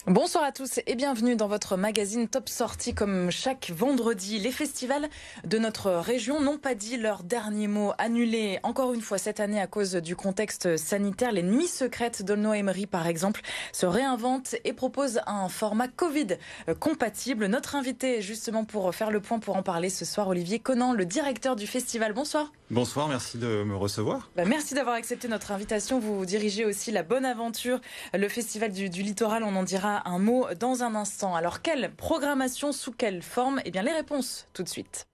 Bonsoir à tous et bienvenue dans votre magazine Top Sortie. Comme chaque vendredi, les festivals de notre région n'ont pas dit leur dernier mot. Annulés encore une fois cette année à cause du contexte sanitaire. Les Nuits Secrètes d'Aulnoy-Aymeries, par exemple, se réinventent et proposent un format Covid compatible. Notre invité, justement pour faire le point, pour en parler ce soir, Olivier Conan, le directeur du festival. Bonsoir. Bonsoir, merci de me recevoir. Merci d'avoir accepté notre invitation. Vous dirigez aussi la Bonne Aventure, le festival du littoral. On en dira un mot dans un instant. Alors, quelle programmation, sous quelle forme? Eh bien, les réponses tout de suite.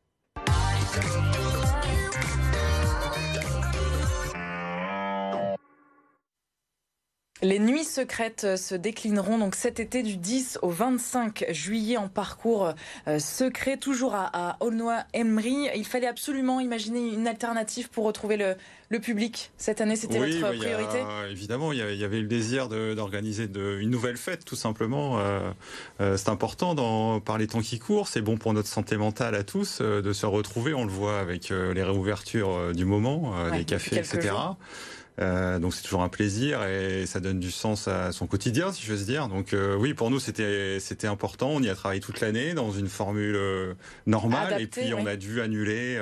Les Nuits Secrètes se déclineront donc cet été du 10 au 25 juillet en parcours secret, toujours à Aulnoy-Aymeries. Il fallait absolument imaginer une alternative pour retrouver le public. Cette année, c'était votre priorité? Évidemment, il y avait le désir d'organiser une nouvelle fête, tout simplement. C'est important par les temps qui courent. C'est bon pour notre santé mentale à tous de se retrouver. On le voit avec les réouvertures du moment, des cafés, etc. Donc c'est toujours un plaisir et ça donne du sens à son quotidien, si je veux dire. Donc oui, pour nous c'était important. On y a travaillé toute l'année dans une formule normale. Adapté, et puis on a dû annuler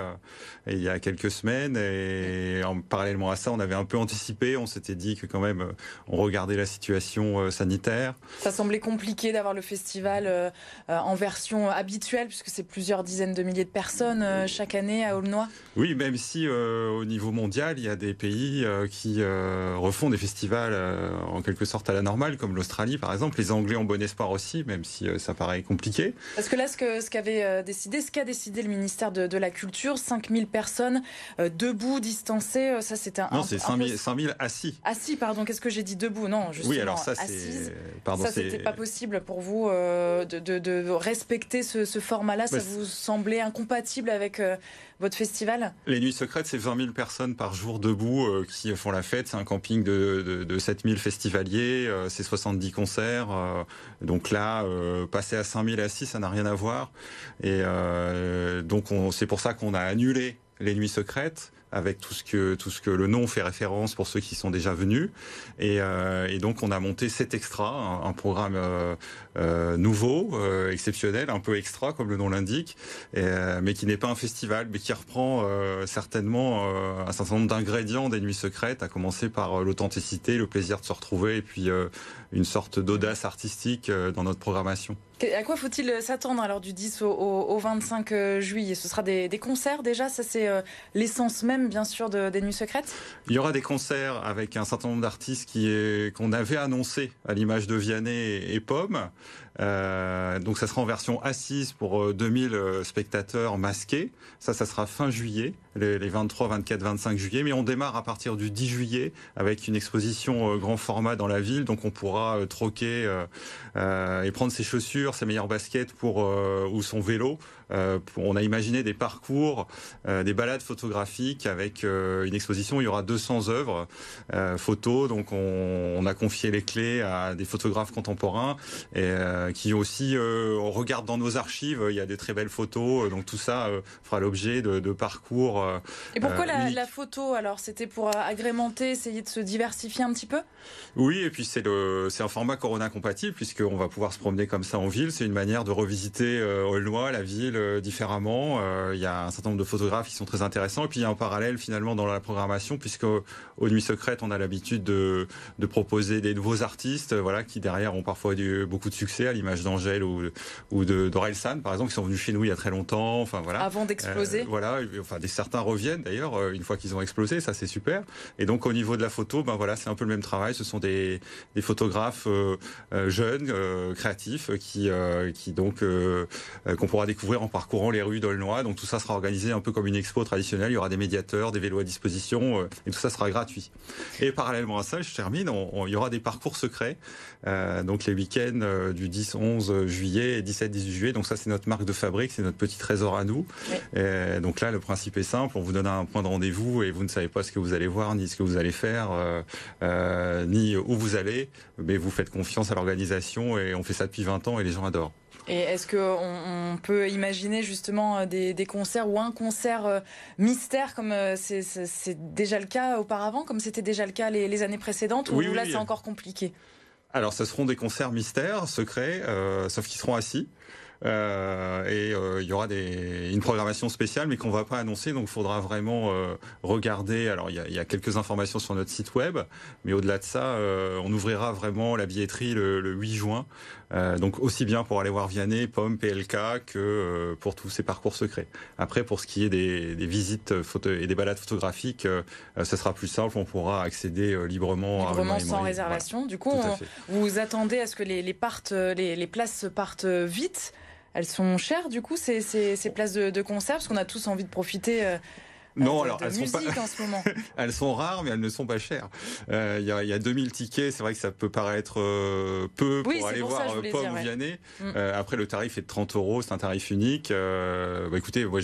il y a quelques semaines. Et parallèlement à ça, on avait un peu anticipé. On s'était dit que quand même on regardait la situation sanitaire. Ça semblait compliqué d'avoir le festival en version habituelle, puisque c'est plusieurs dizaines de milliers de personnes chaque année à Aulnoy. Oui, même si au niveau mondial, il y a des pays qui refont des festivals en quelque sorte à la normale, comme l'Australie par exemple. Les Anglais ont bon espoir aussi, même si ça paraît compliqué. Parce que là, ce qu'a décidé le ministère de la Culture, 5000 personnes debout, distancées, ça c'était un... Non, c'est 5000 assis. Assis, pardon, qu'est-ce que j'ai dit? Debout, non, justement. Oui, alors ça, c'était pas possible pour vous de respecter ce format-là, ça vous semblait incompatible avec votre festival? Les Nuits Secrètes, c'est 20 000 personnes par jour debout qui font la fête. C'est un camping de 7000 festivaliers, c'est 70 concerts. Donc là, passer à 5000 assis, ça n'a rien à voir. Et donc c'est pour ça qu'on a annulé les Nuits Secrètes, avec tout ce que le nom fait référence pour ceux qui sont déjà venus. Et donc on a monté 7 extras, un programme nouveau, exceptionnel, un peu extra comme le nom l'indique, mais qui n'est pas un festival, mais qui reprend certainement un certain nombre d'ingrédients des Nuits Secrètes, à commencer par l'authenticité, le plaisir de se retrouver, et puis une sorte d'audace artistique dans notre programmation. À quoi faut-il s'attendre alors du 10 au 25 juillet? Ce sera des concerts déjà, ça c'est l'essence même bien sûr des Nuits Secrètes? Il y aura des concerts avec un certain nombre d'artistes qu'on avait annoncé à l'image de Vianney et Pomme. Donc ça sera en version assise pour 2000 spectateurs masqués. Ça sera fin juillet, les 23, 24, 25 juillet. Mais on démarre à partir du 10 juillet avec une exposition grand format dans la ville. Donc on pourra troquer et prendre ses chaussures, ses meilleures baskets ou son vélo. On a imaginé des parcours, des balades photographiques avec une exposition. Il y aura 200 œuvres photos. Donc on a confié les clés à des photographes contemporains qui aussi, on regarde dans nos archives, il y a des très belles photos. Donc tout ça fera l'objet de parcours. Et pourquoi la photo alors? C'était pour agrémenter, essayer de se diversifier un petit peu? Oui, et puis c'est un format Corona compatible puisqu'on va pouvoir se promener comme ça en ville. C'est une manière de revisiter Aulnoy, la ville, différemment. Il y a un certain nombre de photographes qui sont très intéressants. Et puis il y a un parallèle finalement dans la programmation, puisque aux Nuits Secrètes, on a l'habitude de proposer des nouveaux artistes, qui derrière ont parfois beaucoup de succès, à l'image d'Angèle ou d'Orelsan, par exemple, qui sont venus chez nous il y a très longtemps. Enfin voilà. Avant d'exploser. Certains reviennent d'ailleurs une fois qu'ils ont explosé, ça c'est super. Et donc au niveau de la photo, c'est un peu le même travail. Ce sont des photographes jeunes, créatifs, qu'on pourra découvrir en parcourant les rues d'Aulnoy. Donc tout ça sera organisé un peu comme une expo traditionnelle. Il y aura des médiateurs, des vélos à disposition, et tout ça sera gratuit. Et parallèlement à ça, je termine, il y aura des parcours secrets, donc les week-ends du 10-11 juillet et 17-18 juillet. Donc ça c'est notre marque de fabrique, c'est notre petit trésor à nous. Oui. Et donc là le principe est simple, on vous donne un point de rendez-vous et vous ne savez pas ce que vous allez voir, ni ce que vous allez faire, ni où vous allez, mais vous faites confiance à l'organisation et on fait ça depuis 20 ans et les gens adorent. Et est-ce qu'on peut imaginer justement des concerts ou un concert mystère comme c'est déjà le cas auparavant, comme c'était déjà le cas les années précédentes, ou là c'est encore compliqué? Alors, ce seront des concerts mystères, secrets, sauf qu'ils seront assis. Il y aura une programmation spéciale, mais qu'on va pas annoncer. Donc, il faudra vraiment regarder. Alors, il y a quelques informations sur notre site web, mais au-delà de ça, on ouvrira vraiment la billetterie le 8 juin. Donc, aussi bien pour aller voir Vianney, Pomme, PLK, que pour tous ces parcours secrets. Après, pour ce qui est des visites et des balades photographiques, ça sera plus simple. On pourra accéder librement sans réservation. Voilà. Du coup, vous attendez à ce que les places partent vite. Elles sont chères, du coup, ces places de concert, parce qu'on a tous envie de profiter non, alors elles musique sont pas... en ce moment. Elles sont rares, mais elles ne sont pas chères. Il y a 2000 tickets, c'est vrai que ça peut paraître peu pour aller voir Pomme ou Vianney. Après, le tarif est de 30 €, c'est un tarif unique. Écoutez, moi,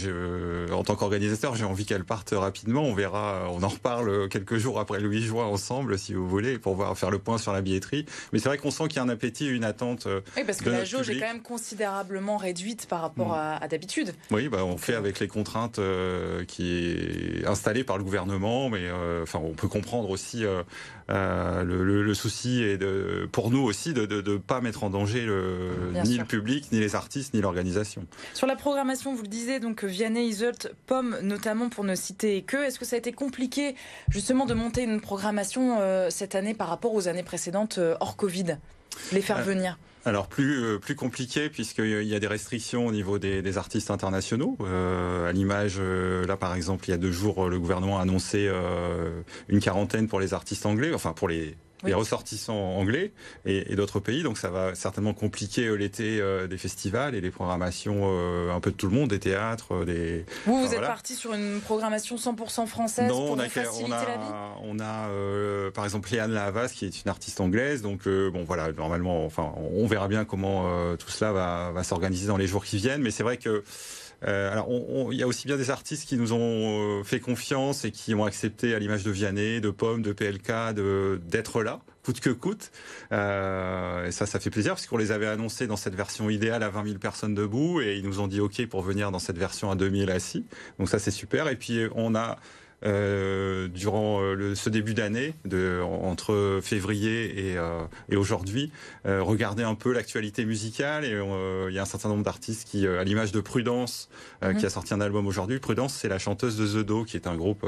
en tant qu'organisateur, j'ai envie qu'elles partent rapidement. On verra, on en reparle quelques jours après le 8 juin ensemble, si vous voulez, pour faire le point sur la billetterie. Mais c'est vrai qu'on sent qu'il y a un appétit, une attente. Oui, parce que la jauge est quand même considérablement réduite par rapport à d'habitude. Oui, on fait avec les contraintes qui installé par le gouvernement, mais on peut comprendre aussi le souci et pour nous aussi de ne pas mettre en danger ni le public, ni les artistes, ni l'organisation. Sur la programmation, vous le disiez, donc Vianney, Iseult, Pomme notamment, pour ne citer que. Est-ce que ça a été compliqué justement de monter une programmation cette année par rapport aux années précédentes hors Covid, les faire venir? Alors plus compliqué, puisqu'il y a des restrictions au niveau des artistes internationaux. À l'image, là par exemple, il y a 2 jours, le gouvernement a annoncé une quarantaine pour les artistes anglais, enfin pour les ressortissants anglais et d'autres pays. Donc ça va certainement compliquer l'été des festivals et les programmations un peu de tout le monde, des théâtres. Vous êtes parti sur une programmation 100% française pour faciliter la vie? On a par exemple Léane Lahavas, qui est une artiste anglaise. Donc normalement, on verra bien comment tout cela va s'organiser dans les jours qui viennent. Mais c'est vrai que il y a aussi bien des artistes qui nous ont fait confiance et qui ont accepté, à l'image de Vianney, de Pomme, de PLK, d'être là, coûte que coûte. Et ça fait plaisir, parce qu'on les avait annoncés dans cette version idéale à 20 000 personnes debout, et ils nous ont dit OK pour venir dans cette version à 2000 assis. Donc ça, c'est super. Et puis on a durant ce début d'année, entre février et aujourd'hui, regarder un peu l'actualité musicale, et il y a un certain nombre d'artistes qui, à l'image de Prudence, qui a sorti un album aujourd'hui. Prudence, c'est la chanteuse de The Do, qui est un groupe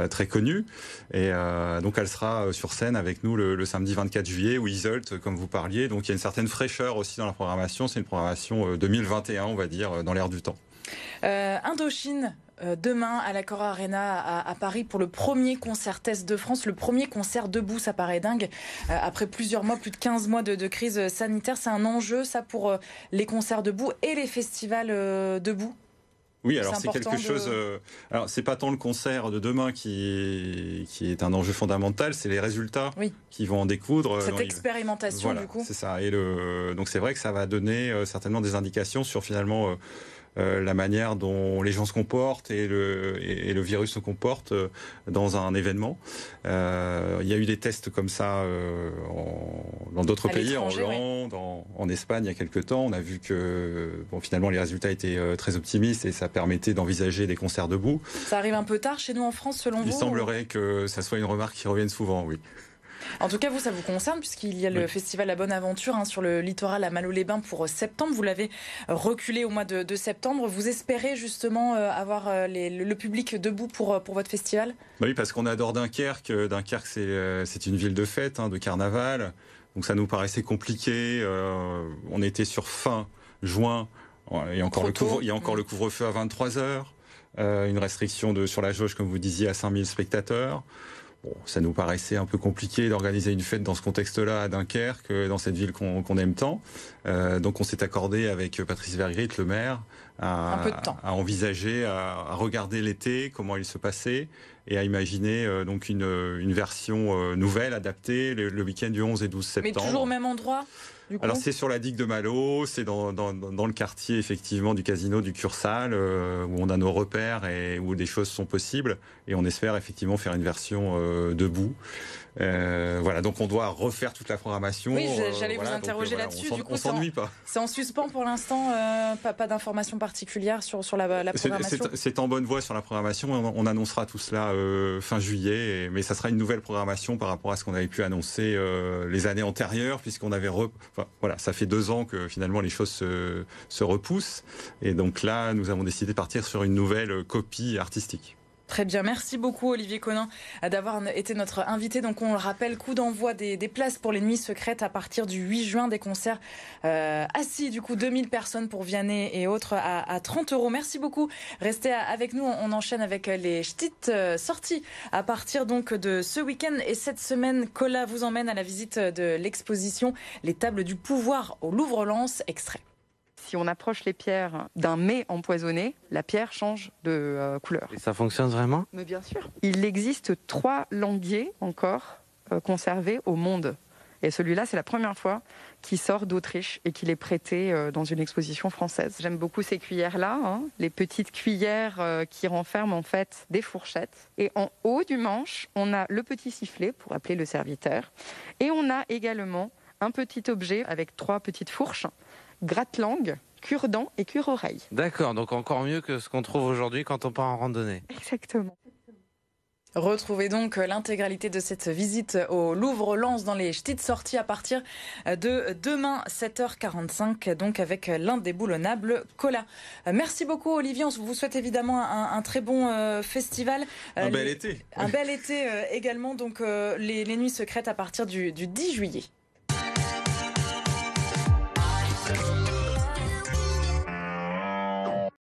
très connu, et donc elle sera sur scène avec nous le samedi 24 juillet, ou Iseult, comme vous parliez. Donc il y a une certaine fraîcheur aussi dans la programmation. C'est une programmation 2021, on va dire, dans l'air du temps. Indochine, demain à l'Accor Arena à Paris pour le premier concert test de France, le premier concert debout. Ça paraît dingue, après plusieurs mois, plus de 15 mois de crise sanitaire. C'est un enjeu, ça, pour les concerts debout et les festivals debout? Oui, alors c'est quelque chose. Alors c'est pas tant le concert de demain qui est un enjeu fondamental, c'est les résultats qui vont en découdre. Cette expérimentation, du coup. C'est ça. Et donc c'est vrai que ça va donner certainement des indications sur finalement la manière dont les gens se comportent et le virus se comporte dans un événement. Il y a eu des tests comme ça dans d'autres pays, en Hollande, en Espagne il y a quelques temps. On a vu que finalement les résultats étaient très optimistes et ça permettait d'envisager des concerts debout. Ça arrive un peu tard chez nous en France, selon vous? Il semblerait que ça soit une remarque qui revienne souvent, oui. En tout cas, vous, ça vous concerne, puisqu'il y a le festival La Bonne Aventure sur le littoral à Malo-les-Bains pour septembre. Vous l'avez reculé au mois de septembre. Vous espérez justement avoir le public debout pour votre festival? Oui, parce qu'on adore Dunkerque. Dunkerque, c'est une ville de fête, de carnaval. Donc ça nous paraissait compliqué. On était sur fin juin. Il y a encore le couvre-feu à 23h. Une restriction sur la jauge, comme vous disiez, à 5000 spectateurs. Ça nous paraissait un peu compliqué d'organiser une fête dans ce contexte-là à Dunkerque, dans cette ville qu'on aime tant. Donc on s'est accordé avec Patrice Vergrit, le maire, à envisager, à regarder l'été, comment il se passait, et à imaginer donc une version nouvelle, adaptée, le week-end du 11 et 12 septembre. Mais toujours au même endroit? Alors c'est sur la digue de Malo, c'est dans le quartier effectivement du casino du Cursal, où on a nos repères et où des choses sont possibles, et on espère effectivement faire une version debout. Voilà, donc on doit refaire toute la programmation. Oui, j'allais vous interroger là-dessus. Du coup, on s'ennuie pas. C'est en suspens pour l'instant, pas d'informations particulières sur la programmation. C'est en bonne voie sur la programmation. On annoncera tout cela fin juillet, mais ça sera une nouvelle programmation par rapport à ce qu'on avait pu annoncer les années antérieures, puisqu'on avait voilà, ça fait 2 ans que finalement les choses se repoussent, et donc là, nous avons décidé de partir sur une nouvelle copie artistique. Très bien, merci beaucoup Olivier Conin d'avoir été notre invité. Donc on le rappelle, coup d'envoi des places pour les Nuits Secrètes à partir du 8 juin, des concerts assis, du coup 2000 personnes pour Vianney et autres à 30 €. Merci beaucoup, restez avec nous, on enchaîne avec les petites sorties à partir donc de ce week-end et cette semaine. Cola vous emmène à la visite de l'exposition Les Tables du Pouvoir au Louvre-Lens, extrait. Si on approche les pierres d'un mets empoisonné, la pierre change de couleur. Et ça fonctionne vraiment ? Mais bien sûr. Il existe 3 languiers encore conservés au monde. Et celui-là, c'est la première fois qu'il sort d'Autriche et qu'il est prêté dans une exposition française. J'aime beaucoup ces cuillères-là, les petites cuillères qui renferment en fait des fourchettes. Et en haut du manche, on a le petit sifflet pour appeler le serviteur. Et on a également un petit objet avec 3 petites fourches, gratte-langue, cure-dent et cure-oreille. D'accord, donc encore mieux que ce qu'on trouve aujourd'hui quand on part en randonnée. Exactement. Retrouvez donc l'intégralité de cette visite au Louvre-Lens dans les petites sorties à partir de demain 7h45, donc avec l'indéboulonnable Cola. Merci beaucoup Olivier, on vous souhaite évidemment un très bon festival. Un bel été. Un bel été également, donc les Nuits Secrètes à partir du 10 juillet.